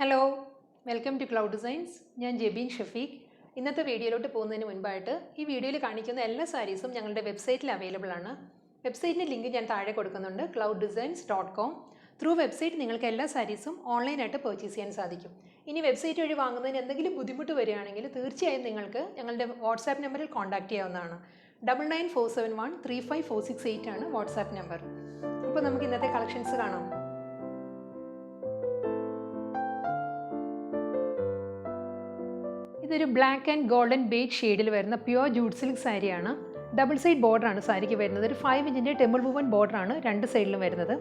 Hello, welcome to Cloud Designs. ഞാൻ ജെബീൻ ഷഫീഖ്. ഇന്നത്തെ വീഡിയോയിലോട്ട് പോകുന്നതിന് മുൻപായിട്ട് ഈ വീഡിയോയിൽ കാണിക്കുന്ന എല്ലാ സാരീസും ഞങ്ങളുടെ വെബ്സൈറ്റിൽ അവൈലബിൾ ആണ്. വെബ്സൈറ്റിൻ്റെ ലിങ്ക് ഞാൻ താഴെ കൊടുക്കുന്നുണ്ട്, clouddesigns.com. ത്രൂ വെബ്സൈറ്റ് നിങ്ങൾക്ക് എല്ലാ സാരീസും ഓൺലൈനായിട്ട് പർച്ചേസ് ചെയ്യാൻ സാധിക്കും. ഇനി വെബ്സൈറ്റ് വഴി വാങ്ങുന്നതിന് എന്തെങ്കിലും ബുദ്ധിമുട്ട് വരികയാണെങ്കിൽ തീർച്ചയായും നിങ്ങൾക്ക് ഞങ്ങളുടെ വാട്സാപ്പ് നമ്പറിൽ കോൺടാക്റ്റ് ചെയ്യാവുന്നതാണ്. 9947135468 ആണ് വാട്സാപ്പ് നമ്പർ. അപ്പോൾ നമുക്ക് ഇന്നത്തെ കളക്ഷൻസ് കാണാം. ഇതൊരു ബ്ലാക്ക് ആൻഡ് ഗോൾഡൻ ബേജ് ഷെയ്ഡിൽ വരുന്ന പ്യുവർ ജൂട്ട് സിൽക്ക് സാരിയാണ്. ഡബിൾ സൈഡ് ബോർഡറാണ് സാരിക്ക് വരുന്നത്. ഒരു 5 ഇഞ്ചിൻ്റെ ടെമ്പിൾ വുവൻ ബോർഡറാണ് രണ്ട് സൈഡിലും വരുന്നത്.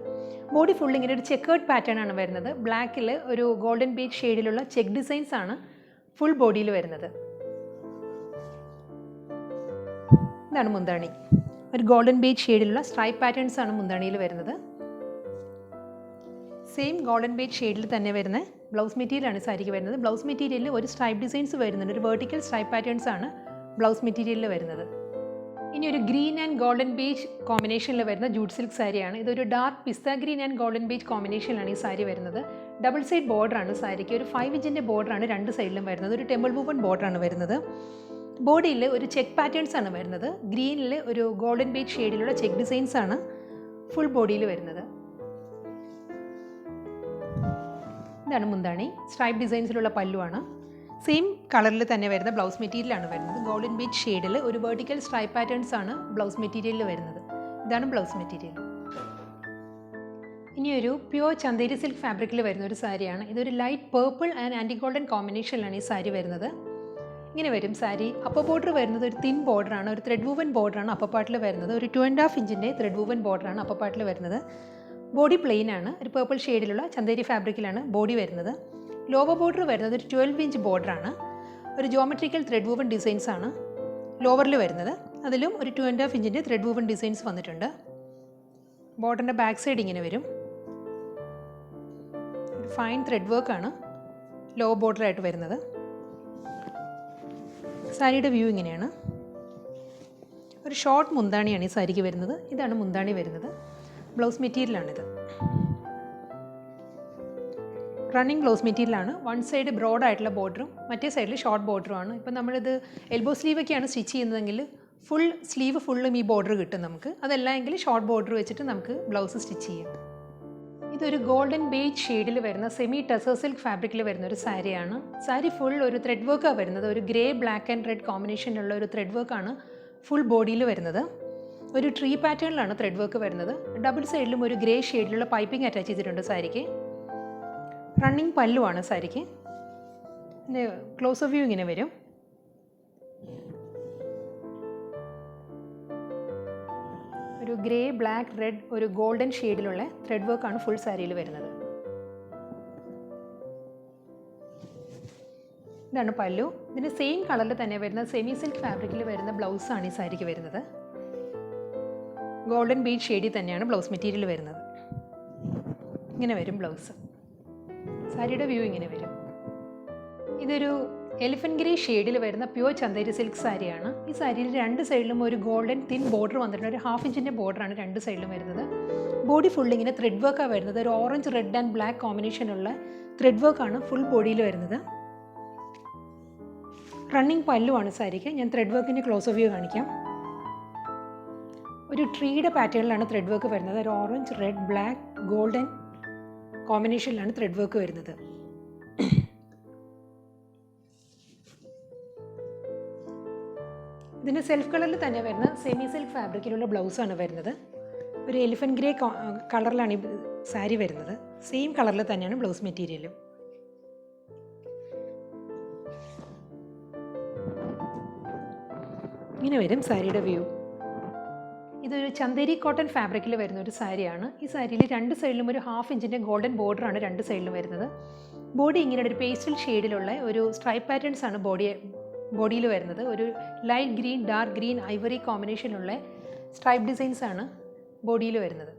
ബോഡി ഫുൾ ഇങ്ങനെ ഒരു ചെക്കേർഡ് പാറ്റേൺ ആണ് വരുന്നത്. ബ്ലാക്കിൽ ഒരു ഗോൾഡൻ ബേജ് ഷെയ്ഡിലുള്ള ചെക്ക് ഡിസൈൻസ് ആണ് ഫുൾ ബോഡിയിൽ വരുന്നത്. ഇതാണ് മുന്താണി. ഒരു ഗോൾഡൻ ബേജ് ഷെയ്ഡിലുള്ള സ്ട്രൈപ്പ് പാറ്റേൺസ് ആണ് മുന്താണിയിൽ വരുന്നത്. സെയിം ഗോൾഡൻ ബേജ് ഷെയ്ഡിൽ തന്നെ വരുന്ന ബ്ലൗസ് മെറ്റീരിയലാണ് സാരിക്ക് വരുന്നത്. ബ്ലൗസ് മെറ്റീരിയലിൽ ഒരു സ്ട്രൈപ്പ് ഡിസൈൻസ് വരുന്നുണ്ട്. ഒരു വെർട്ടിക്കൽ സ്ട്രൈപ്പ് പാറ്റേൺസ് ആണ് ബ്ലൗസ് മെറ്റീരിയലിൽ വരുന്നത്. ഇനി ഒരു ഗ്രീൻ ആൻഡ് ഗോൾഡൻ ബേജ് കോമ്പിനേഷനിൽ വരുന്ന ജൂട്ട് സിൽക്ക് സാരിയാണ്. ഇതൊരു ഡാർക്ക് പിസ്ത ഗ്രീൻ ആൻഡ് ഗോൾഡൻ ബേജ് കോമ്പിനേഷനിലാണ് ഈ സാരി വരുന്നത്. ഡബിൾ സൈഡ് ബോർഡറാണ് സാരിക്ക്. ഒരു 5 ഇഞ്ചിൻ്റെ ബോർഡറാണ് രണ്ട് സൈഡിലും വരുന്നത്. ഒരു ടെമ്പിൾ വുവൻ ബോർഡറാണ് വരുന്നത്. ബോഡിയിൽ ഒരു ചെക്ക് പാറ്റേൺസ് ആണ് വരുന്നത്. ഗ്രീനിൽ ഒരു ഗോൾഡൻ ബേജ് ഷെയ്ഡിലുള്ള ചെക്ക് ഡിസൈൻസ് ആണ് ഫുൾ ബോഡിയിൽ വരുന്നത്. ഇതാണ് മുന്താണി. സ്ട്രൈപ്പ് ഡിസൈൻസിലുള്ള പല്ലുവാണ്. സെയിം കളറിൽ തന്നെ വരുന്ന ബ്ലൗസ് മെറ്റീരിയലാണ് വരുന്നത്. ഗോൾഡൻ ബീച്ച് ഷെയ്ഡിൽ ഒരു വെർട്ടിക്കൽ സ്ട്രൈപ്പ് പാറ്റേൺസ് ആണ് ബ്ലൗസ് മെറ്റീരിയലിൽ വരുന്നത്. ഇതാണ് ബ്ലൗസ് മെറ്റീരിയൽ. ഇനിയൊരു പ്യുവർ ചന്തേരി സിൽക്ക് ഫാബ്രിക്കിൽ വരുന്ന ഒരു സാരിയാണ്. ഇതൊരു light purple and antique golden കോമ്പിനേഷനിലാണ് ഈ സാരി വരുന്നത്. ഇങ്ങനെ വരും സാരി. അപ്പർ ബോർഡർ വരുന്നത് ഒരു തിൻ ബോർഡറാണ്. ഒരു ത്രെഡ് വൂവൻ ബോർഡറാണ് അപ്പർ പാർട്ടിൽ വരുന്നത്. ഒരു 2.5 ഇഞ്ചിൻ്റെ ത്രെഡ് വൂവൻ ബോർഡറാണ് അപ്പർ പാർട്ടിൽ വരുന്നത്. ബോഡി പ്ലെയിൻ ആണ്. ഒരു പേർപ്പിൾ ഷെയ്ഡിലുള്ള ചന്തേരി ഫാബ്രിക്കിലാണ് ബോഡി വരുന്നത്. ലോവർ ബോർഡർ വരുന്നത് ഒരു 12 ഇഞ്ച് ബോർഡറാണ്. ഒരു ജോമെട്രിക്കൽ ത്രെഡ് വൂവൻ ഡിസൈൻസ് ആണ് ലോവറിൽ വരുന്നത്. അതിലും ഒരു 2.5 ഇഞ്ചിൻ്റെ ത്രെഡ് വൂവൻ ഡിസൈൻസ് വന്നിട്ടുണ്ട്. ബോർഡറിൻ്റെ ബാക്ക് സൈഡ് ഇങ്ങനെ വരും. ഒരു ഫൈൻ ത്രെഡ് വർക്കാണ് ലോവർ ബോർഡറായിട്ട് വരുന്നത്. സാരിയുടെ വ്യൂ ഇങ്ങനെയാണ്. ഒരു ഷോർട്ട് മുന്താണിയാണ് ഈ സാരിക്ക് വരുന്നത്. ഇതാണ് മുന്താണി വരുന്നത്. ബ്ലൗസ് മെറ്റീരിയലാണിത്. റണ്ണിങ് ബ്ലൗസ് മെറ്റീരിയലാണ്. വൺ സൈഡ് ബ്രോഡ് ആയിട്ടുള്ള ബോർഡറും മറ്റേ സൈഡിൽ ഷോർട്ട് ബോർഡറുമാണ്. ഇപ്പം നമ്മളിത് എൽബോ സ്ലീവൊക്കെയാണ് സ്റ്റിച്ച് ചെയ്യുന്നതെങ്കിൽ ഫുൾ സ്ലീവ് ഫുള്ളും ഈ ബോർഡർ കിട്ടും നമുക്ക്. അതല്ല എങ്കിൽ ഷോർട്ട് ബോർഡർ വെച്ചിട്ട് നമുക്ക് ബ്ലൗസ് സ്റ്റിച്ച് ചെയ്യാം. ഇതൊരു ഗോൾഡൻ ബേജ് ഷെയ്ഡിൽ വരുന്ന സെമി ടസർ സിൽക്ക് ഫാബ്രിക്കിൽ വരുന്ന ഒരു സാരിയാണ്. സാരി ഫുൾ ഒരു ത്രെഡ് വർക്കാണ് വരുന്നത്. ഒരു ഗ്രേ ബ്ലാക്ക് ആൻഡ് റെഡ് കോമ്പിനേഷനുള്ള ഒരു ത്രെഡ് വർക്കാണ് ഫുൾ ബോഡിയിൽ വരുന്നത്. ഒരു ട്രീ പാറ്റേണിലാണ് ത്രെഡ് വർക്ക് വരുന്നത്. ഡബിൾ സൈഡിലും ഒരു ഗ്രേ ഷെയ്ഡിലുള്ള പൈപ്പിംഗ് അറ്റാച്ച് ചെയ്തിട്ടുണ്ട് സാരിക്ക്. റണ്ണിങ് പല്ലുവാണ് സാരിക്ക്. പിന്നെ ക്ലോസ് ഓഫ് വ്യൂ ഇങ്ങനെ വരും. ഒരു ഗ്രേ ബ്ലാക്ക് റെഡ് ഒരു ഗോൾഡൻ ഷെയ്ഡിലുള്ള ത്രെഡ് വർക്കാണ് ഫുൾ സാരിയിൽ വരുന്നത്. ഇതാണ് പല്ലു. ഇതിന് സെയിം കളറിൽ തന്നെ വരുന്ന സെമി സിൽക്ക് ഫാബ്രിക്കിൽ വരുന്ന ബ്ലൗസാണ് ഈ സാരിക്ക് വരുന്നത്. ഗോൾഡൻ ബീഡ് ഷെയ്ഡിൽ തന്നെയാണ് ബ്ലൗസ് മെറ്റീരിയൽ വരുന്നത്. ഇങ്ങനെ വരും ബ്ലൗസ്. സാരിയുടെ വ്യൂ ഇങ്ങനെ വരും. ഇതൊരു എലിഫൻറ്റ് ഗ്രേ ഷെയ്ഡിൽ വരുന്ന പ്യുവർ ചന്തേരി സിൽക്ക് സാരിയാണ്. ഈ സാരിയിൽ രണ്ട് സൈഡിലും ഒരു ഗോൾഡൻ തിൻ ബോർഡർ വന്നിട്ടുണ്ട്. ഒരു 1/2 ഇഞ്ചിൻ്റെ ബോർഡറാണ് രണ്ട് സൈഡിലും വരുന്നത്. ബോഡി ഫുൾ ഇങ്ങനെ ത്രെഡ് വർക്കാണ് വരുന്നത്. ഒരു ഓറഞ്ച് റെഡ് ആൻഡ് ബ്ലാക്ക് കോമ്പിനേഷനുള്ള ത്രെഡ് വർക്കാണ് ഫുൾ ബോഡിയിൽ വരുന്നത്. റണ്ണിങ് പല്ലുവാണ് സാരിക്ക്. ഞാൻ ത്രെഡ് വർക്കിൻ്റെ ക്ലോസ് ഓഫ് വ്യൂ കാണിക്കാം. ഒരു ട്രീയുടെ പാറ്റേണിലാണ് ത്രെഡ് വർക്ക് വരുന്നത്. ഒരു ഓറഞ്ച് റെഡ് ബ്ലാക്ക് ഗോൾഡൻ കോമ്പിനേഷനിലാണ് ത്രെഡ് വർക്ക് വരുന്നത്. ഇതിന് സെൽഫ് കളറിൽ തന്നെ വരുന്ന സെമി സിൽക്ക് ഫാബ്രിക്കിലുള്ള ബ്ലൗസാണ് വരുന്നത്. ഒരു എലിഫൻറ്റ് ഗ്രേ കളറിലാണ് ഈ സാരി വരുന്നത്. സെയിം കളറിൽ തന്നെയാണ് ബ്ലൗസ് മെറ്റീരിയലും. ഇങ്ങനെ വരും സാരിയുടെ വ്യൂ. ഇതൊരു ചന്തേരി കോട്ടൺ ഫാബ്രിക്കിൽ വരുന്ന ഒരു സാരിയാണ്. ഈ സാരിയിൽ രണ്ട് സൈഡിലും ഒരു 1/2 ഇഞ്ചിൻ്റെ ഗോൾഡൻ ബോർഡറാണ് രണ്ട് സൈഡിലും വരുന്നത്. ബോഡി ഇങ്ങനെ ഒരു പേസ്റ്റൽ ഷെയ്ഡിലുള്ള ഒരു സ്ട്രൈപ്പ് പാറ്റേൺസ് ആണ് ബോഡിയിൽ വരുന്നത്. ഒരു light green dark green ivory കോമ്പിനേഷനുള്ള സ്ട്രൈപ്പ് ഡിസൈൻസ് ആണ് ബോഡിയിൽ വരുന്നത്.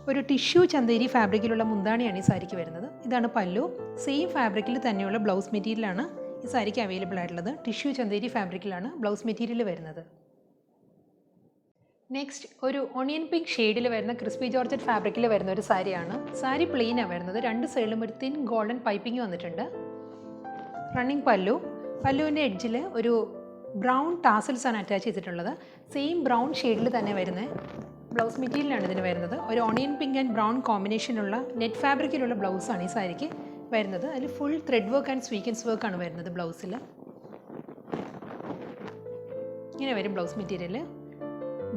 ഒരു ടിഷ്യൂ ചന്തേരി ഫാബ്രിക്കിലുള്ള മുന്താണിയാണ് ഈ സാരിക്ക് വരുന്നത്. ഇതാണ് പല്ലു. സെയിം ഫാബ്രിക്കിൽ തന്നെയുള്ള ബ്ലൗസ് മെറ്റീരിയലാണ് ഈ സാരിക്ക് അവൈലബിൾ ആയിട്ടുള്ളത്. ടിഷ്യൂ ചന്തേരി ഫാബ്രിക്കിലാണ് ബ്ലൗസ് മെറ്റീരിയൽ വരുന്നത്. നെക്സ്റ്റ് ഒരു ഓണിയൻ പിങ്ക് ഷെയ്ഡിൽ വരുന്ന ക്രിസ്പി ജോർജറ്റ് ഫാബ്രിക്കിൽ വരുന്ന ഒരു സാരിയാണ്. സാരി പ്ലെയിനാണ് വരുന്നത്. രണ്ട് സൈഡിലും ഒരു തിൻ ഗോൾഡൻ പൈപ്പിംഗ് വന്നിട്ടുണ്ട്. റണ്ണിങ് പല്ലുവിൻ്റെ എഡ്ജിൽ ഒരു ബ്രൗൺ ടാസൽസ് ആണ് അറ്റാച്ച് ചെയ്തിട്ടുള്ളത്. സെയിം ബ്രൗൺ ഷെയ്ഡിൽ തന്നെ വരുന്ന ബ്ലൗസ് മെറ്റീരിയലാണ് ഇതിന് വരുന്നത്. ഒരു ഓണിയൻ പിങ്ക് ആൻഡ് ബ്രൗൺ കോമ്പിനേഷനുള്ള നെറ്റ് ഫാബ്രിക്കിലുള്ള ബ്ലൗസാണ് ഈ സാരിക്ക് വരുന്നത്. അതിൽ full thread work and sequins വർക്കാണ് വരുന്നത് ബ്ലൗസിൽ. ഇങ്ങനെ വരും ബ്ലൗസ് മെറ്റീരിയൽ.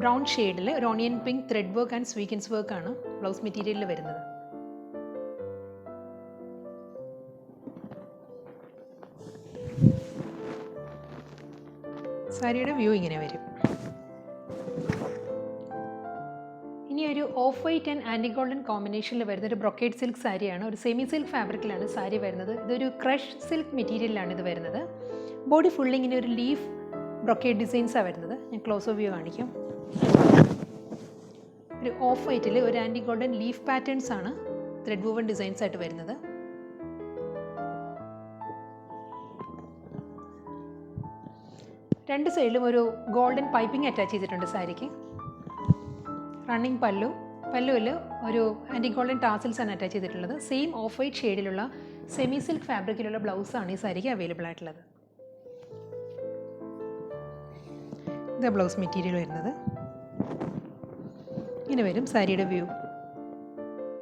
ബ്രൗൺ ഷെയ്ഡിൽ ഒരു onion pink thread work and sequins വർക്കാണ് ബ്ലൗസ് മെറ്റീരിയലിൽ വരുന്നത്. സാരിയുടെ വ്യൂ ഇങ്ങനെ വരും. ഇനി ഒരു off white and antique golden കോമ്പിനേഷനിൽ വരുന്ന ഒരു ബ്രൊക്കേഡ് സിൽക്ക് സാരിയാണ്. ഒരു സെമി സിൽക്ക് ഫാബ്രിക്കിലാണ് സാരി വരുന്നത്. ഇതൊരു ക്രഷ് സിൽക്ക് മെറ്റീരിയലിലാണ് ഇത് വരുന്നത്. ബോഡി ഫുള്ളി ഇങ്ങനെ ഒരു ലീഫ് ബ്രൊക്കേഡ് ഡിസൈൻസാണ് വരുന്നത്. ഞാൻ ക്ലോസ് ഓഫ് വ്യൂ കാണിക്കാം. ഒരു ഓഫ് വൈറ്റിൽ ഒരു ആൻറ്റി ഗോൾഡൻ ലീഫ് പാറ്റേൺസ് ആണ് ത്രെഡ് വൂവൻ ഡിസൈൻസ് ആയിട്ട് വരുന്നത്. രണ്ട് സൈഡിലും ഒരു ഗോൾഡൻ പൈപ്പിംഗ് അറ്റാച്ച് ചെയ്തിട്ടുണ്ട് സാരിക്ക്. റണ്ണിങ് പല്ലുവിൽ ഒരു ആൻറ്റി ഗോൾഡൻ ടാസൽസ് ആണ് അറ്റാച്ച് ചെയ്തിട്ടുള്ളത്. സെയിം ഓഫ് വൈറ്റ് ഷെയ്ഡിലുള്ള സെമി സിൽക്ക് ഫാബ്രിക്കിലുള്ള ബ്ലൗസാണ് ഈ സാരിക്ക് അവൈലബിൾ ആയിട്ടുള്ളത്. ഇത് ബ്ലൗസ് മെറ്റീരിയൽ വരുന്നത് ഇങ്ങനെ വരും സാരിയുടെ വ്യൂ.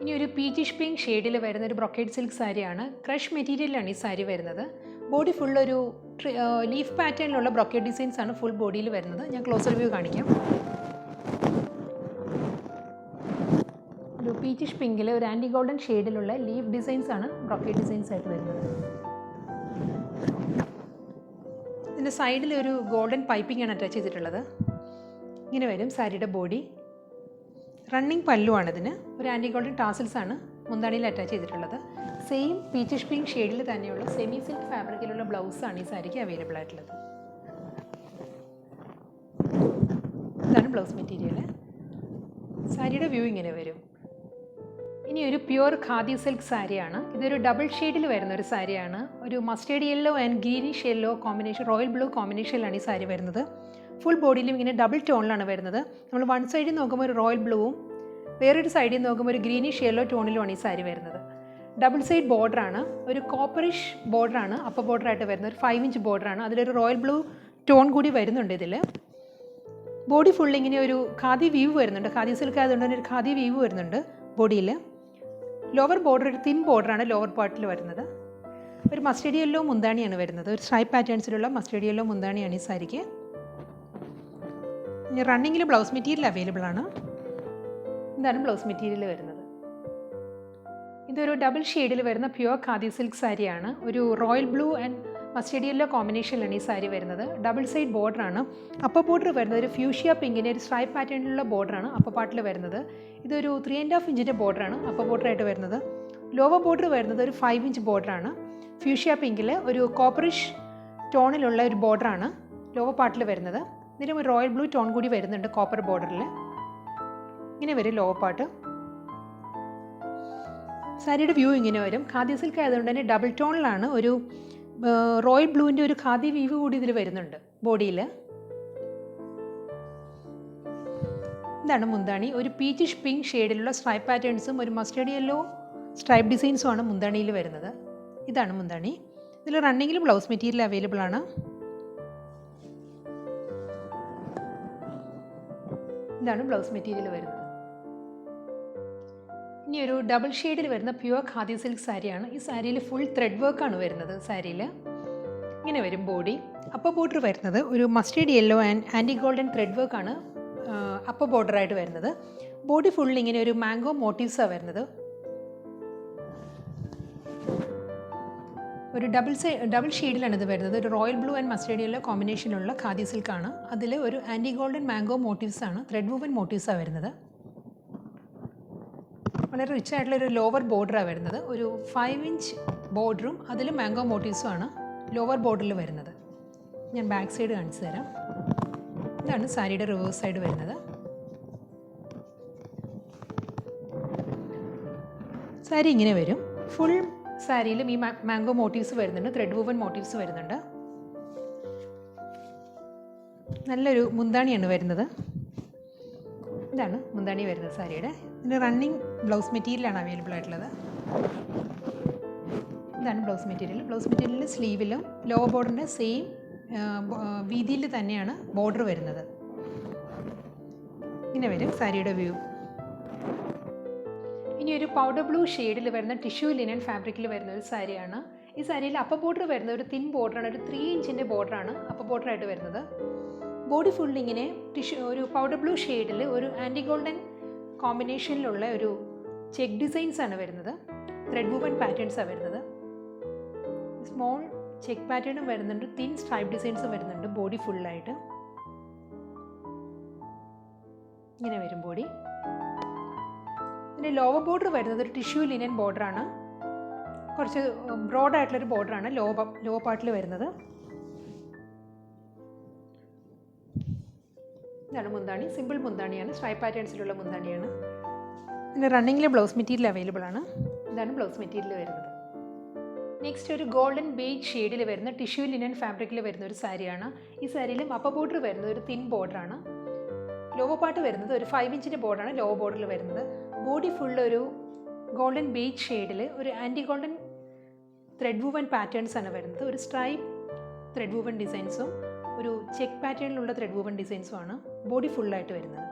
ഇനി ഒരു പീച്ചിഷ് പിങ്ക് ഷെയ്ഡിൽ വരുന്ന ഒരു ബ്രൊക്കേഡ് സിൽക്ക് സാരിയാണ്. ക്രഷ് മെറ്റീരിയലാണ് ഈ സാരി വരുന്നത്. ബോഡി ഫുൾ ഒരു ലീഫ് പാറ്റേണിലുള്ള ബ്രൊക്കേഡ് ഡിസൈൻസ് ആണ് ഫുൾ ബോഡിയിൽ വരുന്നത്. ഞാൻ ക്ലോസർ വ്യൂ കാണിക്കാം. ഒരു പീച്ചിഷ് പിങ്കിൽ ഒരു ആൻറ്റി ഗോൾഡൻ ഷെയ്ഡിലുള്ള ലീഫ് ഡിസൈൻസ് ആണ് ബ്രൊക്കേഡ് ഡിസൈൻസ് ആയിട്ട് വരുന്നത്. ഇതിൻ്റെ സൈഡിൽ ഒരു ഗോൾഡൻ പൈപ്പിംഗ് ആണ് അറ്റാച്ച് ചെയ്തിട്ടുള്ളത്. ഇങ്ങനെ വരും സാരിയുടെ ബോഡി. റണ്ണിങ് പല്ലുവാണിതിന്. ഒരു ആൻറ്റി ഗോൾഡൻ ടാസൽസ് ആണ് മുന്താണിയിൽ അറ്റാച്ച് ചെയ്തിട്ടുള്ളത്. സെയിം പീച്ചിഷ് പിങ്ക് ഷെയ്ഡിൽ തന്നെയുള്ള സെമി സിൽക്ക് ഫാബ്രിക്കിലുള്ള ബ്ലൗസാണ് ഈ സാരിക്ക് അവൈലബിൾ ആയിട്ടുള്ളത്. ഇതാണ് ബ്ലൗസ് മെറ്റീരിയൽ. സാരിയുടെ വ്യൂ ഇങ്ങനെ വരും. ഇനി ഒരു പ്യുവർ ഖാദി സിൽക്ക് സാരിയാണ്. ഇതൊരു ഡബിൾ ഷെയ്ഡിൽ വരുന്ന ഒരു സാരിയാണ്. ഒരു mustard yellow and greenish yellow combination, royal blue കോമ്പിനേഷനിലാണ് ഈ സാരി വരുന്നത്. ഫുൾ ബോഡിയിലും ഇങ്ങനെ ഡബിൾ ടോണിലാണ് വരുന്നത്. നമ്മൾ വൺ സൈഡിൽ നോക്കുമ്പോൾ ഒരു റോയൽ ബ്ലൂവും വേറൊരു സൈഡിൽ നോക്കുമ്പോൾ ഒരു ഗ്രീനിഷ് യെല്ലോ ടോണിലുമാണ് ഈ സാരി വരുന്നത്. ഡബിൾ സൈഡ് ബോർഡറാണ്. ഒരു കോപ്പറിഷ് ബോർഡറാണ് അപ്പർ ബോർഡറായിട്ട് വരുന്നത്. ഒരു 5 ഇഞ്ച് ബോർഡറാണ്. അതിലൊരു റോയൽ ബ്ലൂ ടോൺ കൂടി വരുന്നുണ്ട് ഇതിൽ. ബോഡി ഫുൾ ഇങ്ങനെ ഒരു ഖാദി വീവ് വരുന്നുണ്ട്. ഖാദി സിൽക്ക് ആയതുകൊണ്ട് തന്നെ ഒരു ഖാദി വീവ് വരുന്നുണ്ട് ബോഡിയിൽ. ലോവർ ബോർഡർ ഒരു തിൻ ബോർഡറാണ് ലോവർ പാർട്ടിൽ വരുന്നത്. ഒരു മസ്റ്റേർഡ് യെല്ലോ മുന്താണിയാണ് വരുന്നത്. ഒരു സ്ട്രൈപ്പ് പാറ്റേൺസിലുള്ള മസ്റ്റേർഡ് യെല്ലോ മുന്താണിയാണ് ഈ സാരിക്ക്. ഇനി റണ്ണിങ്ങിൽ ബ്ലൗസ് മെറ്റീരിയൽ അവൈലബിൾ ആണ്. ഇതാണ് ബ്ലൗസ് മെറ്റീരിയൽ വരുന്നത്. ഇതൊരു ഡബിൾ ഷെയ്ഡിൽ വരുന്ന പ്യുവർ ഖാദി സിൽക്ക് സാരിയാണ്. ഒരു royal blue and mustard yellow കോമ്പിനേഷനിലാണ് ഈ സാരി വരുന്നത്. ഡബിൾ സൈഡ് ബോർഡറാണ്. അപ്പർ ബോർഡർ വരുന്നത് ഒരു ഫ്യൂഷ്യ പിങ്കിൻ്റെ ഒരു സ്ട്രൈപ്പ് പാറ്റേണിലുള്ള ബോർഡറാണ് അപ്പർ പാർട്ടിൽ വരുന്നത്. ഇതൊരു 3.5 ഇഞ്ചിൻ്റെ ബോർഡറാണ് അപ്പർ ബോർഡറായിട്ട് വരുന്നത്. ലോവർ ബോർഡർ വരുന്നത് ഒരു 5 ഇഞ്ച് ബോർഡറാണ്. ഫ്യൂഷ്യ പിങ്കിൽ ഒരു കോപ്പറിഷ് ടോണിലുള്ള ഒരു ബോർഡറാണ് ലോവർ പാർട്ടിൽ വരുന്നത്. ഇതിലും ഒരു റോയൽ ബ്ലൂ ടോൺ കൂടി വരുന്നുണ്ട് കോപ്പർ ബോർഡറിൽ. ഇങ്ങനെ വരും ലോവർ പാർട്ട്. സാരിയുടെ വ്യൂ ഇങ്ങനെ വരും. ഖാദി സിൽക്ക് ആയതുകൊണ്ട് തന്നെ ഡബിൾ ടോണിലാണ്. ഒരു റോയൽ ബ്ലൂവിൻ്റെ ഒരു ഖാദി വീവ് കൂടി ഇതിൽ വരുന്നുണ്ട് ബോഡിയിൽ. ഇതാണ് മുന്താണി. ഒരു പീച്ചിഷ് പിങ്ക് ഷെയ്ഡിലുള്ള സ്ട്രൈപ്പ് പാറ്റേൺസും ഒരു മസ്റ്റേർഡ് യെല്ലോ സ്ട്രൈപ്പ് ഡിസൈൻസും ആണ് മുന്താണിയിൽ വരുന്നത്. ഇതാണ് മുന്താണി. ഇതിൽ റണ്ണിങ്ങിൽ ബ്ലൗസ് മെറ്റീരിയൽ അവൈലബിൾ ആണ്. ഇതാണ് ബ്ലൗസ് മെറ്റീരിയൽ വരുന്നത്. ഇനി ഒരു ഡബിൾ ഷെയ്ഡിൽ വരുന്ന പ്യുവർ ഖാദി സിൽക്ക് സാരിയാണ്. ഈ സാരിയിൽ ഫുൾ ത്രെഡ് വർക്കാണ് വരുന്നത്. സാരിയിൽ ഇങ്ങനെ വരും ബോഡി. അപ്പർ ബോർഡർ വരുന്നത് ഒരു mustard yellow and antique golden thread വർക്കാണ് അപ്പർ ബോർഡറായിട്ട് വരുന്നത്. ബോഡി ഫുൾ ഇങ്ങനെ ഒരു മാംഗോ മോട്ടീവ്സാണ് വരുന്നത്. ഒരു ഡബിൾ ഷെയ്ഡിലാണ് ഇത് വരുന്നത്. ഒരു royal blue and mustard yellow കോമ്പിനേഷനുള്ള ഖാദി സിൽക്കാണ്. അതിൽ ഒരു ആൻറ്റി ഗോൾഡൻ മാംഗോ മോട്ടീവ്സാണ്, ത്രെഡ് വൂവൻ മോട്ടീവ്സാണ് വരുന്നത്. വളരെ റിച്ച് ആയിട്ടുള്ളൊരു ലോവർ ബോർഡറാണ് വരുന്നത്. ഒരു 5 ഇഞ്ച് ബോർഡറും അതിൽ മാംഗോ മോട്ടീവ്സുമാണ് ലോവർ ബോർഡറിൽ വരുന്നത്. ഞാൻ ബാക്ക് സൈഡ് കാണിച്ചു തരാം. ഇതാണ് സാരിയുടെ റിവേഴ്സ് സൈഡ് വരുന്നത്. സാരി ഇങ്ങനെ വരും. ഫുൾ സാരിയിലും ഈ മാംഗോ മോട്ടീവ്സ് വരുന്നുണ്ട്, ത്രെഡ് വൂവൻ മോട്ടീവ്സ് വരുന്നുണ്ട്. നല്ലൊരു മുന്താണിയാണ് വരുന്നത്. ഇതാണ് മുന്താണി വരുന്നത് സാരിയുടെ. ഇതിന് റണ്ണിങ് ബ്ലൗസ് മെറ്റീരിയലാണ് അവൈലബിൾ ആയിട്ടുള്ളത്. ഇതാണ് ബ്ലൗസ് മെറ്റീരിയൽ. ബ്ലൗസ് മെറ്റീരിയലിൽ സ്ലീവിലും ലോവർ ബോർഡറിൻ്റെ സെയിം വീതിയിൽ തന്നെയാണ് ബോർഡർ വരുന്നത്. ഇങ്ങനെ വരും സാരിയുടെ വ്യൂ. ഇനി ഒരു പൗഡർ ബ്ലൂ ഷെയ്ഡിൽ വരുന്ന ടിഷ്യൂ ലിനൻ ഫാബ്രിക്കിൽ വരുന്ന ഒരു സാരിയാണ്. ഈ സാരിയിൽ അപ്പർ ബോർഡർ വരുന്നത് ഒരു തിൻ ബോർഡറാണ്, ഒരു 3 ഇഞ്ചിൻ്റെ ബോർഡറാണ് അപ്പർ ബോർഡറായിട്ട് വരുന്നത്. ബോഡി ഫുൾ ഇങ്ങനെ ഒരു പൗഡർ ബ്ലൂ ഷെയ്ഡിൽ ഒരു ആൻറ്റി ഗോൾഡൻ കോമ്പിനേഷനിലുള്ള ഒരു ചെക്ക് ഡിസൈൻസ് ആണ് വരുന്നത്. ത്രെഡ് വുവൻ പാറ്റേൺസാണ് വരുന്നത്. സ്മോൾ ചെക്ക് പാറ്റേണും വരുന്നുണ്ട്, തിൻ സ്ട്രൈപ്പ് ഡിസൈൻസും വരുന്നുണ്ട് ബോഡി ഫുള്ളായിട്ട്. ഇങ്ങനെ വരും ബോഡി. പിന്നെ ലോവർ ബോർഡർ വരുന്നത് ഒരു ടിഷ്യൂ ലിനൻ ബോർഡറാണ്. കുറച്ച് ബ്രോഡായിട്ടുള്ളൊരു ബോർഡറാണ് ലോ പാർട്ടിൽ വരുന്നത്. ഇതാണ് മുന്താണി. സിമ്പിൾ മുന്താണിയാണ്, സ്ട്രൈപ്പ് പാറ്റേൺസിലുള്ള മുന്താണിയാണ്. പിന്നെ റണ്ണിങ്ങിലെ ബ്ലൗസ് മെറ്റീരിയൽ അവൈലബിൾ ആണ്. ഇതാണ് ബ്ലൗസ് മെറ്റീരിയൽ വരുന്നത്. നെക്സ്റ്റ് ഒരു ഗോൾഡൻ ബേജ് ഷെയ്ഡിൽ വരുന്ന ടിഷ്യൂ ലിനൻ ഫാബ്രിക്കിൽ വരുന്ന ഒരു സാരിയാണ്. ഈ സാരിയിലും അപ്പർ ബോർഡർ വരുന്നത് ഒരു തിൻ ബോർഡറാണ്. ലോവർ പാർട്ട് വരുന്നത് ഒരു 5 ഇഞ്ചിൻ്റെ ബോർഡറാണ് ലോവർ ബോർഡറിൽ വരുന്നത്. ബോഡി ഫുൾ ഒരു ഗോൾഡൻ ബേജ് ഷെയ്ഡിൽ ഒരു antique golden thread woven patterns ആണ് വരുന്നത്. ഒരു സ്ട്രൈപ്പ് ത്രെഡ് വുവൻ ഡിസൈൻസും ഒരു ചെക്ക് പാറ്റേണിലുള്ള ത്രെഡ് വുവൻ ഡിസൈൻസും ആണ് ബോഡി ഫുള്ളായിട്ട് വരുന്നത്.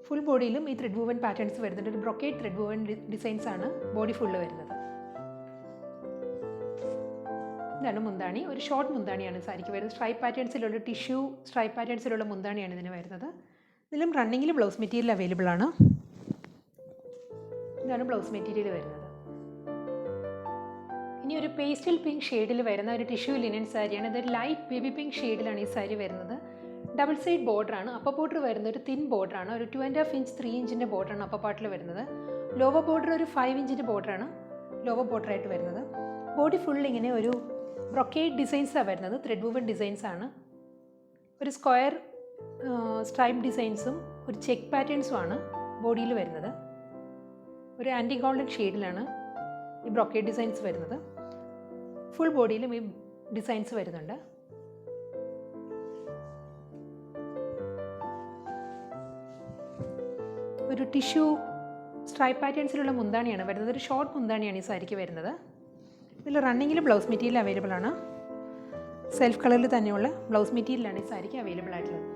ഫുൾ ബോഡിയിലും ഈ ത്രെഡ് വുവൻ പാറ്റേൺസ് വരുന്നുണ്ട്. ഒരു ബ്രൊക്കേഡ് ത്രെഡ് വുവൻ ഡിസൈൻസ് ആണ് ബോഡി ഫുള്ള് വരുന്നത്. ഇതാണ് മുന്താണി. ഒരു ഷോർട്ട് മുന്താണിയാണ് സാരിക്ക് വരുന്നത്. സ്ട്രൈപ്പ് പാറ്റേൺസിലുള്ള ടിഷ്യൂ സ്ട്രൈപ്പ് പാറ്റേൺസിലുള്ള മുന്താണിയാണ് ഇതിന് വരുന്നത്. ഇതിലും റണ്ണിങ്ങിൽ ബ്ലൗസ് മെറ്റീരിയൽ അവൈലബിൾ ആണ്. ഇതാണ് ബ്ലൗസ് മെറ്റീരിയൽ വരുന്നത്. ഇനി ഒരു പേസ്റ്റൽ പിങ്ക് ഷെയ്ഡിൽ വരുന്ന ഒരു ടിഷ്യൂ ലിനൻ സാരിയാണ്. ഇതൊരു ലൈറ്റ് ബേബി പിങ്ക് ഷെയ്ഡിലാണ് ഈ സാരി വരുന്നത്. ഡബിൾ സൈഡ് ബോർഡറാണ്. അപ്പർ ബോർഡർ വരുന്നത് ഒരു തിൻ ബോർഡറാണ്. ഒരു 2.5 ഇഞ്ച് 3 ഇഞ്ചിൻ്റെ ബോർഡറാണ് അപ്പർ പാർട്ടിൽ വരുന്നത്. ലോവർ ബോർഡർ ഒരു 5 ഇഞ്ചിൻ്റെ ബോർഡറാണ് ലോവർ ബോർഡറായിട്ട് വരുന്നത്. ബോഡി ഫുൾ ഇങ്ങനെ ഒരു ബ്രൊക്കേഡ് ഡിസൈൻസാണ് വരുന്നത്. ത്രെഡ് വുവൻ ഡിസൈൻസ് ആണ്. ഒരു സ്ക്വയർ സ്ട്രൈപ്പ് ഡിസൈൻസും ഒരു ചെക്ക് പാറ്റേൺസും ആണ് ബോഡിയിൽ വരുന്നത്. ഒരു ആൻറ്റി ഗോൾഡൻ ഷെയ്ഡിലാണ് ഈ ബ്രൊക്കേഡ് ഡിസൈൻസ് വരുന്നത്. ഫുൾ ബോഡിയിലും ഈ ഡിസൈൻസ് വരുന്നുണ്ട്. ഒരു ടിഷ്യൂ സ്ട്രൈപ്പ് പാറ്റേൺസിലുള്ള മുന്താണിയാണ് വരുന്നത്. ഒരു ഷോർട്ട് മുന്താണിയാണ് ഈ സാരിക്ക് വരുന്നത്. ഇതിൽ റണ്ണിങ്ങിൽ ബ്ലൗസ് മെറ്റീരിയൽ അവൈലബിൾ ആണ്. സെൽഫ് കളറിൽ തന്നെയുള്ള ബ്ലൗസ് മെറ്റീരിയലാണ് ഈ സാരിക്ക് അവൈലബിൾ ആയിട്ടുള്ളത്.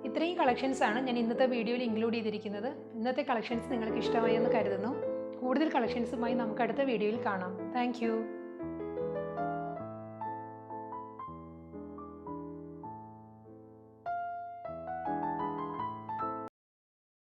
ഇത്രയും കളക്ഷൻസാണ് ഞാൻ ഇന്നത്തെ വീഡിയോയിൽ ഇൻക്ലൂഡ് ചെയ്തിരിക്കുന്നത്. ഇന്നത്തെ കളക്ഷൻസ് നിങ്ങൾക്ക് ഇഷ്ടമായി എന്ന് കരുതുന്നു. കൂടുതൽ കളക്ഷൻസുമായി നമുക്ക് അടുത്ത വീഡിയോയിൽ കാണാം. താങ്ക്